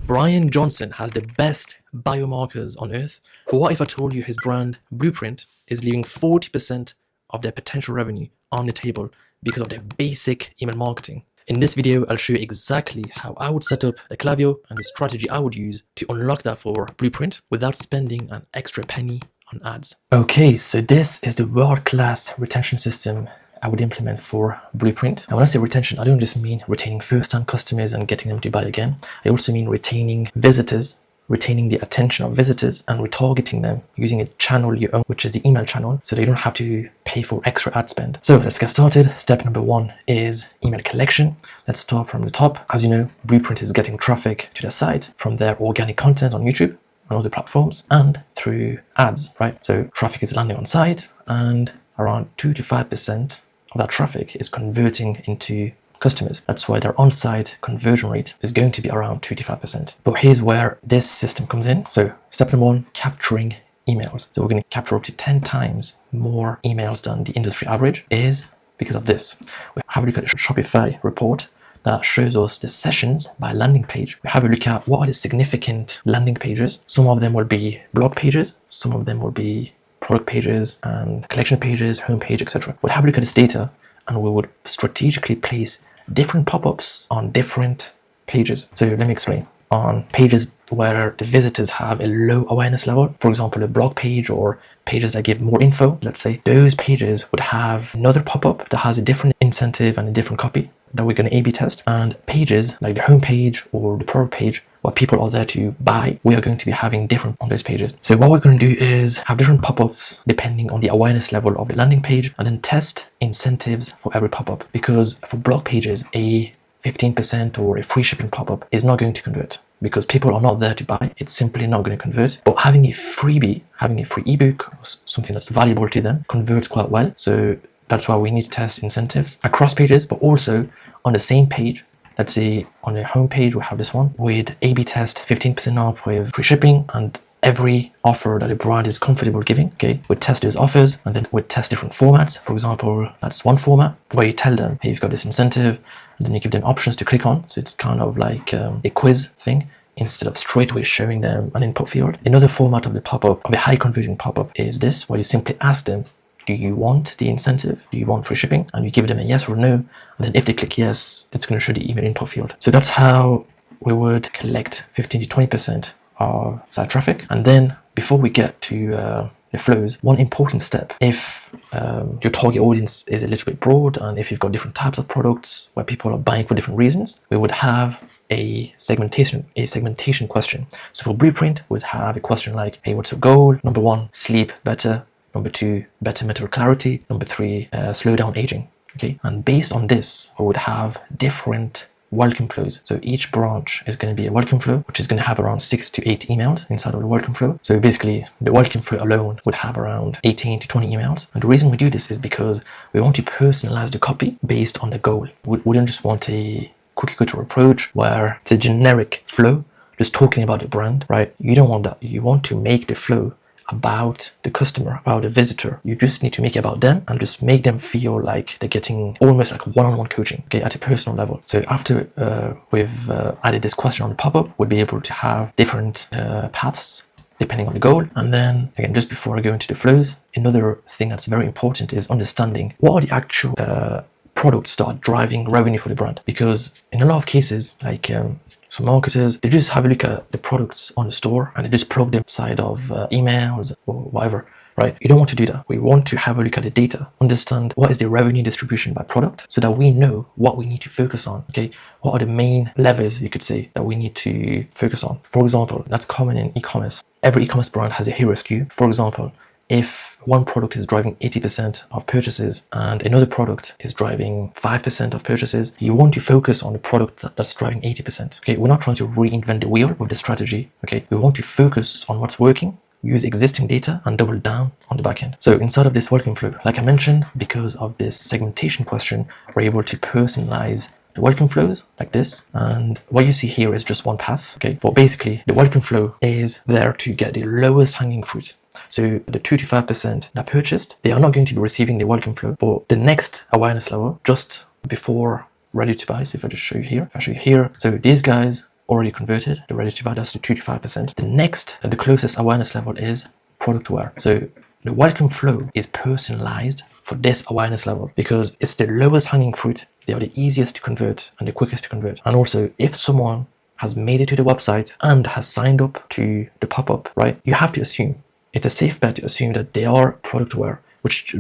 Bryan Johnson has the best biomarkers on earth. But what if I told you his brand Blueprint is leaving 40% of their potential revenue on the table because of their basic email marketing? In this video, I'll show you exactly how I would set up a Klaviyo and the strategy I would use to unlock that for Blueprint without spending an extra penny on ads. Okay, so this is the world-class retention system I would implement for Blueprint. And when I say retention, I don't just mean retaining first-time customers and getting them to buy again. I also mean retaining visitors, retaining the attention of visitors and retargeting them using a channel you own, which is the email channel, so they don't have to pay for extra ad spend. So let's get started. Step number one is email collection. Let's start from the top. As you know, Blueprint is getting traffic to their site from their organic content on YouTube and other platforms and through ads, right? So traffic is landing on site and around 2 to 5% of that traffic is converting into customers. That's why their on-site conversion rate is going to be around 2 to 5%. But here's where this system comes in. So step number one, capturing emails. So we're going to capture up to 10 times more emails than the industry average is because of this. We have a look at the Shopify report that shows us the sessions by landing page. We have a look at what are the significant landing pages. Some of them will be blog pages. Some of them will be product pages and collection pages, homepage, etc. We'll have a look at this data and we would strategically place different pop-ups on different pages. So let me explain. On pages where the visitors have a low awareness level, for example, a blog page or pages that give more info, let's say, those pages would have another pop-up that has a different incentive and a different copy that we're going to A/B test. And pages like the homepage or the product page where people are there to buy, we are going to be having different on those pages. So what we're going to do is have different pop-ups depending on the awareness level of the landing page and then test incentives for every pop-up, because for blog pages, a 15% or a free shipping pop-up is not going to convert because people are not there to buy. It's simply not going to convert. But having a freebie, having a free ebook, or something that's valuable to them, converts quite well. So that's why we need to test incentives across pages, but also on the same page. Let's say on the home page, we have this one with A/B test 15% off with free shipping and every offer that a brand is comfortable giving. Okay, we test those offers and then we test different formats. For example, that's one format where you tell them, hey, you've got this incentive, and then you give them options to click on. So it's kind of like a quiz thing instead of straight away showing them an input field. Another format of the pop-up, of a high converting pop-up, is this, where you simply ask them, do you want the incentive? Do you want free shipping? And you give them a yes or no. And then if they click yes, it's going to show the email input field. So that's how we would collect 15 to 20% of site traffic. And then before we get to the flows, one important step, if your target audience is a little bit broad and if you've got different types of products where people are buying for different reasons, we would have a segmentation question. So for Blueprint, we'd have a question like, hey, what's your goal? Number one, sleep better. Number two, better mental clarity. Number three, slow down aging. Okay, and based on this, we would have different welcome flows. So each branch is going to be a welcome flow, which is going to have around 6 to 8 emails inside of the welcome flow. So basically, the welcome flow alone would have around 18 to 20 emails. And the reason we do this is because we want to personalize the copy based on the goal. We don't just want a cookie cutter approach where it's a generic flow, just talking about the brand, right? You don't want that. You want to make the flow about the customer, about the visitor. You just need to make it about them and just make them feel like they're getting almost like one-on-one coaching, okay, at a personal level. So after we've added this question on the pop-up, we'll be able to have different paths depending on the goal. And then again, just before I go into the flows, another thing that's very important is understanding what are the actual products that are driving revenue for the brand. Because in a lot of cases, like some marketers, they just have a look at the products on the store and they just plug them inside of emails or whatever, right? You don't want to do that. We want to have a look at the data, understand what is the revenue distribution by product so that we know what we need to focus on, okay? What are the main levers, you could say, that we need to focus on? For example, that's common in e-commerce. Every e-commerce brand has a hero SKU. For example, if one product is driving 80% of purchases and another product is driving 5% of purchases, you want to focus on the product that's driving 80%. Okay, we're not trying to reinvent the wheel with the strategy. Okay, we want to focus on what's working, use existing data and double down on the back end. So inside of this welcome flow, like I mentioned, because of this segmentation question, we're able to personalize the welcome flows like this, and what you see here is just one path. Okay, but basically the welcome flow is there to get the lowest hanging fruit. So the 2 to 5% that purchased, they are not going to be receiving the welcome flow, but the next awareness level just before ready to buy. So if I just show you here, so these guys already converted, they're ready to buy. That's the 2 to 5%. The next, the closest awareness level is product aware. So the welcome flow is personalized for this awareness level because it's the lowest hanging fruit. They are the easiest to convert and the quickest to convert. And also, if someone has made it to the website and has signed up to the pop-up, right, you have to assume, it's a safe bet to assume that they are product aware, which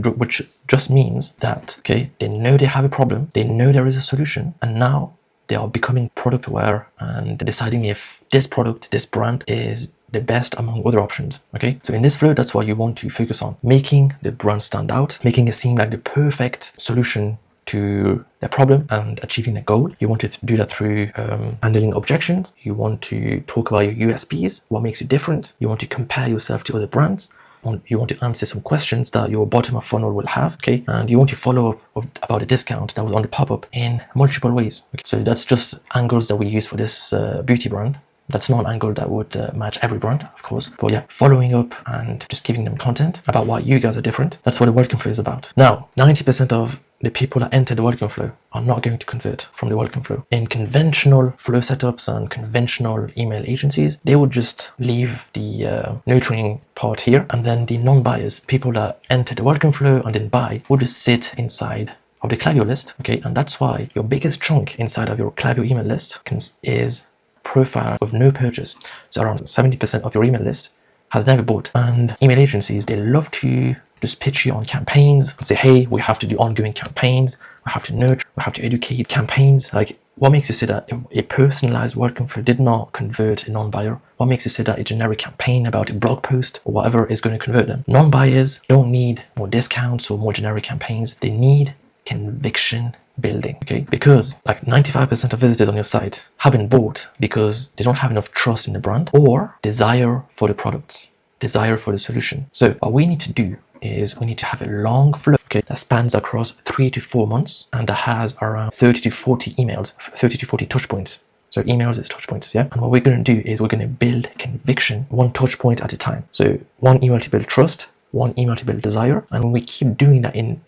just means that, okay, they know they have a problem, they know there is a solution, and now they are becoming product aware and deciding if this product, this brand is the best among other options. Okay, so in this flow, that's what you want to focus on, making the brand stand out, making it seem like the perfect solution to the problem and achieving a goal. You want to do that through handling objections. You want to talk about your USPs, what makes you different. You want to compare yourself to other brands. You want to answer some questions that your bottom of funnel will have, okay? And you want to follow up about a discount that was on the pop-up in multiple ways. Okay? So that's just angles that we use for this beauty brand. That's not an angle that would match every brand, of course. But yeah, following up and just giving them content about why you guys are different. That's what the welcome flow is about. Now, 90% of the people that enter the welcome flow are not going to convert from the welcome flow. In conventional flow setups and conventional email agencies, they would just leave the nurturing part here, and then the non-buyers, people that enter the welcome flow and then buy, would just sit inside of the Klaviyo list, okay? And that's why your biggest chunk inside of your Klaviyo email list is profile with no purchase. So around 70% of your email list has never bought. And email agencies, they love to just pitch you on campaigns and say, hey, we have to do ongoing campaigns, we have to nurture, we have to educate campaigns. Like, what makes you say that a personalized welcome flow did not convert a non-buyer? What makes you say that a generic campaign about a blog post or whatever is going to convert them? Non-buyers don't need more discounts or more generic campaigns. They need conviction building, okay? Because like 95% of visitors on your site haven't bought because they don't have enough trust in the brand or desire for the products, desire for the solution. So what we need to do is we need to have a long flow, okay, that spans across 3 to 4 months and that has around 30 to 40 emails, 30 to 40 touch points. So emails is touch points, yeah? And what we're going to do is we're going to build conviction one touch point at a time. So one email to build trust, one email to build desire, and we keep doing that in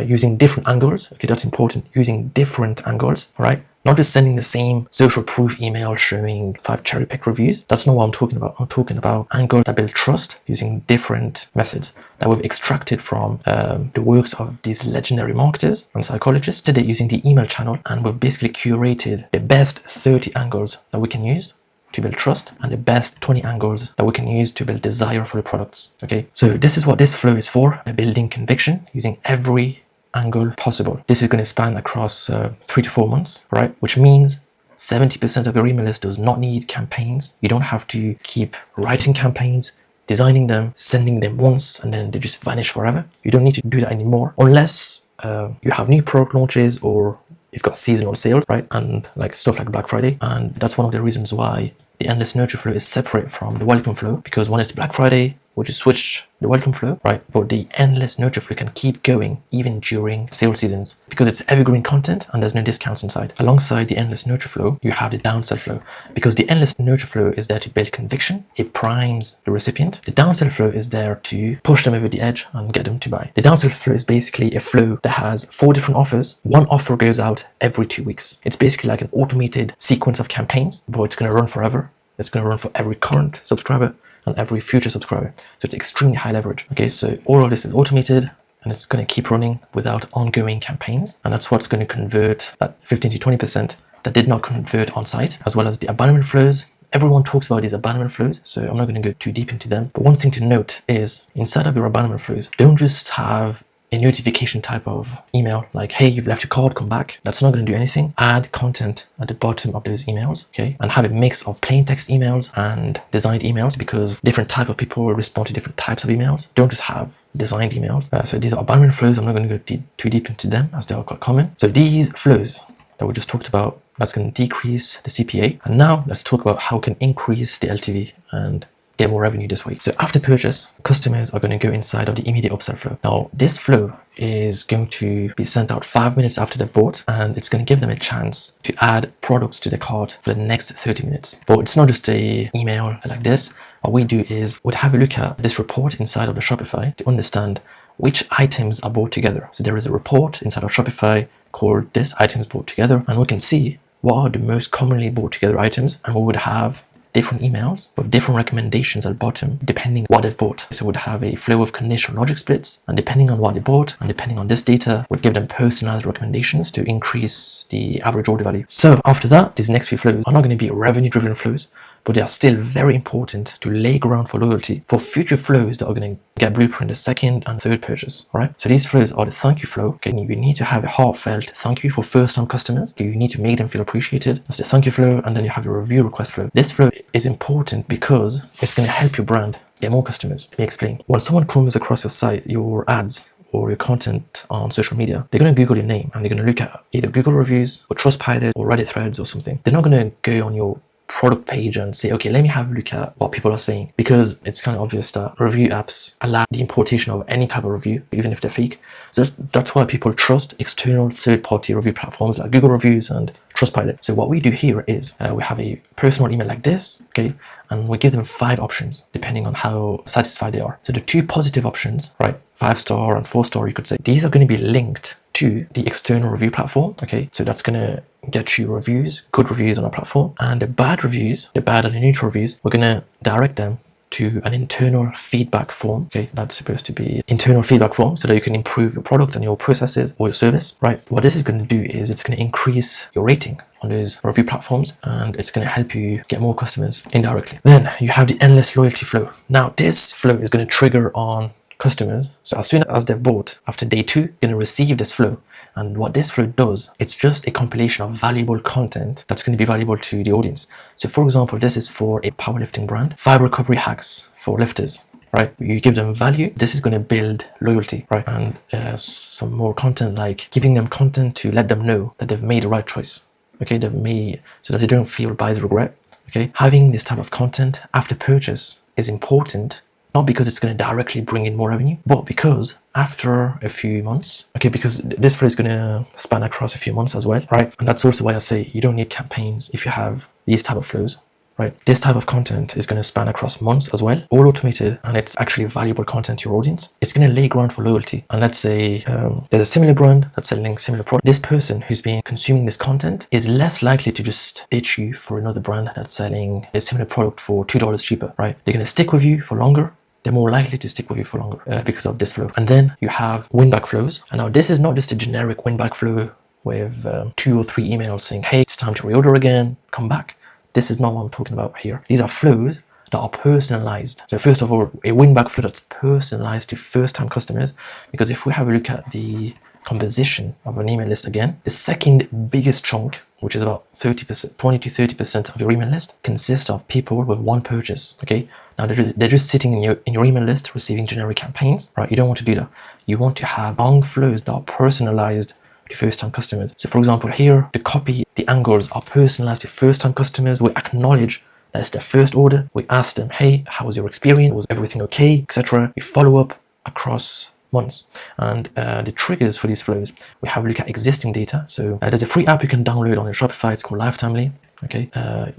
using different angles. Okay, that's important, using different angles, right? Not just sending the same social proof email showing 5 cherry pick reviews. That's not what I'm talking about. I'm talking about angles that build trust using different methods that we've extracted from the works of these legendary marketers and psychologists. Today using the email channel, and we've basically curated the best 30 angles that we can use to build trust and the best 20 angles that we can use to build desire for the products. Okay, so this is what this flow is for, building conviction using every angle possible. This is going to span across 3 to 4 months, right? Which means 70% of your email list does not need campaigns. You don't have to keep writing campaigns, designing them, sending them once, and then they just vanish forever. You don't need to do that anymore unless you have new product launches or you've got seasonal sales, right? And like stuff like Black Friday. And that's one of the reasons why the endless nurture flow is separate from the welcome flow, because when it's Black Friday, we just switch the welcome flow, right? But the endless nurture flow can keep going even during sales seasons because it's evergreen content and there's no discounts inside. Alongside the endless nurture flow, you have the downsell flow, because the endless nurture flow is there to build conviction. It primes the recipient. The downsell flow is there to push them over the edge and get them to buy. The downsell flow is basically a flow that has 4 different offers. One offer goes out every 2 weeks. It's basically like an automated sequence of campaigns, but it's going to run forever. It's going to run for every current subscriber and every future subscriber. So it's extremely high leverage. Okay, so all of this is automated and it's going to keep running without ongoing campaigns. And that's what's going to convert that 15 to 20% that did not convert on site, as well as the abandonment flows. Everyone talks about these abandonment flows, so I'm not going to go too deep into them. But one thing to note is inside of your abandonment flows, don't just have a notification type of email like, hey, you've left your card, come back. That's not going to do anything. Add content at the bottom of those emails, okay? And have a mix of plain text emails and designed emails, because different type of people will respond to different types of emails. Don't just have designed emails. So these are abandonment flows. I'm not going to go too deep into them as they are quite common. So these flows that we just talked about, that's going to decrease the CPA. And now let's talk about how we can increase the LTV and get more revenue this way. So after purchase, customers are going to go inside of the immediate upsell flow. Now, this flow is going to be sent out 5 minutes after they've bought, and it's going to give them a chance to add products to their cart for the next 30 minutes. But it's not just a email like this. What we do is we'd have a look at this report inside of the Shopify to understand which items are bought together. So there is a report inside of Shopify called this items bought together, and we can see what are the most commonly bought together items, and we would have different emails with different recommendations at the bottom depending what they've bought. So we'd have a flow of conditional logic splits, and depending on what they bought and depending on this data, would give them personalized recommendations to increase the average order value. So after that, these next few flows are not going to be revenue driven flows, but they are still very important to lay ground for loyalty for future flows that are going to get blueprint the second and third purchase. All right. So these flows are the thank you flow. Okay, you need to have a heartfelt thank you for first-time customers. Okay, you need to make them feel appreciated. That's the thank you flow, and then you have your review request flow. This flow is important because it's going to help your brand get more customers. Let me explain. When someone comes across your site, your ads, or your content on social media, they're going to Google your name and they're going to look at either Google reviews or Trustpilot or Reddit threads or something. They're not going to go on your product page and say, okay, let me have a look at what people are saying, because it's kind of obvious that review apps allow the importation of any type of review, even if they're fake. So that's why people trust external third-party review platforms like Google Reviews and Trustpilot. So what we do here is we have a personal email like this, okay, and we give them 5 options depending on how satisfied they are. So the 2 positive options, right, 5-star and 4-star, you could say, these are going to be linked to the external review platform. Okay, so that's going to get you reviews, good reviews on our platform, and the bad reviews, the bad and the neutral reviews, we're going to direct them to an internal feedback form. Okay, that's supposed to be internal feedback form so that you can improve your product and your processes or your service, right? What this is going to do is it's going to increase your rating on those review platforms, and it's going to help you get more customers indirectly. Then you have the endless loyalty flow. Now this flow is going to trigger on customers. So as soon as they've bought, after day 2, you're going to receive this flow. And what this flow does, it's just a compilation of valuable content that's going to be valuable to the audience. So for example, this is for a powerlifting brand, 5 recovery hacks for lifters, right? You give them value, this is going to build loyalty, right? And some more content, like giving them content to let them know that they've made the right choice. Okay, they've made, so that they don't feel buyer's regret. Okay, having this type of content after purchase is important, not because it's going to directly bring in more revenue, but because after a few months, okay, because this flow is going to span across a few months as well, right? And that's also why I say you don't need campaigns if you have these type of flows, right? This type of content is going to span across months as well, all automated, and it's actually valuable content to your audience. It's going to lay ground for loyalty. And let's say there's a similar brand that's selling similar product. This person who's been consuming this content is less likely to just ditch you for another brand that's selling a similar product for $2 cheaper, right? They're going to stick with you for longer. They're more likely to stick with you for longer because of this flow. And then you have win-back flows. And now this is not just a generic win-back flow with 2 or 3 emails saying, hey, it's time to reorder again, come back. This is not what I'm talking about here. These are flows that are personalized. So first of all, a win-back flow that's personalized to first-time customers, because if we have a look at the composition of an email list again, the second biggest chunk, which is about 30%, 20 to 30% of your email list, consists of people with 1 purchase. Okay, now they're just sitting in your email list receiving generic campaigns, right? You don't want to do that. You want to have long flows that are personalized to first-time customers. So for example, here, the copy, the angles are personalized to first-time customers. We acknowledge that it's their first order. We ask them, hey, how was your experience? Was everything okay, etc. We follow up across months. And the triggers for these flows, we have a look at existing data. So there's a free app you can download on your Shopify. It's called Lifetimely. Okay,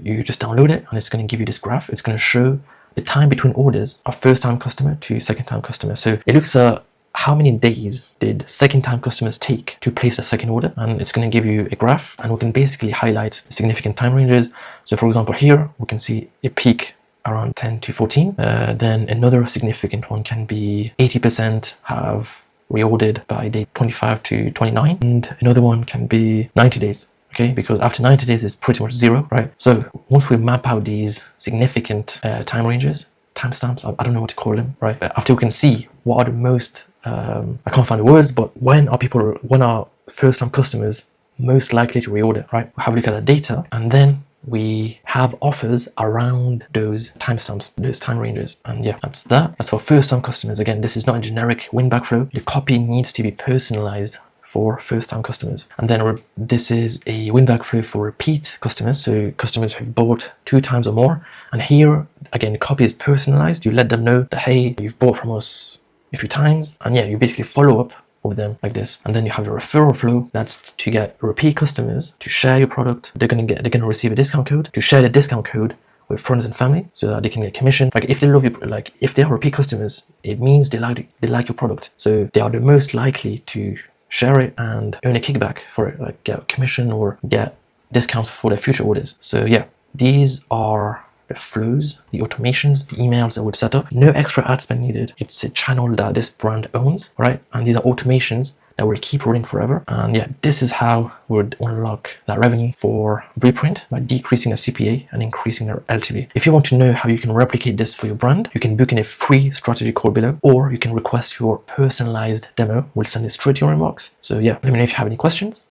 you just download it and it's going to give you this graph. It's going to show the time between orders of first-time customer to second-time customer. So it looks at how many days did second-time customers take to place a second order, and it's going to give you a graph, and we can basically highlight significant time ranges. So for example, here we can see a peak around 10 to 14. Then another significant one can be 80% have reordered by day 25 to 29, and another one can be 90 days. Okay, because after 90 days is pretty much 0, right? So once we map out these significant time ranges, timestamps, I don't know what to call them, right? But after we can see what are the most, I can't find the words, but when are first-time customers most likely to reorder, right? We have a look at the data, and then we have offers around those timestamps, those time ranges. And yeah, that's that. That's for first-time customers. Again, this is not a generic win-back flow. The copy needs to be personalized for first-time customers. And then this is a win-back flow for repeat customers, so customers who've bought 2 times or more. And here, again, the copy is personalized. You let them know that, hey, you've bought from us a few times. And yeah, you basically follow up with them like this. And then you have the referral flow. That's to get repeat customers to share your product. They're gonna receive a discount code, to share the discount code with friends and family so that they can get commission. Like if they love you, like if they are repeat customers, it means they like your product. So they are the most likely to share it and earn a kickback for it, like get a commission or get discounts for their future orders. So yeah, these are the flows, the automations, the emails that would set up. No extra ad spend needed. It's a channel that this brand owns, right? And these are automations that will keep running forever. And yeah, this is how we would unlock that revenue for Blueprint by decreasing the CPA and increasing their LTV. If you want to know how you can replicate this for your brand, you can book in a free strategy call below, or you can request your personalized demo. We'll send it straight to your inbox. So yeah, let me know if you have any questions.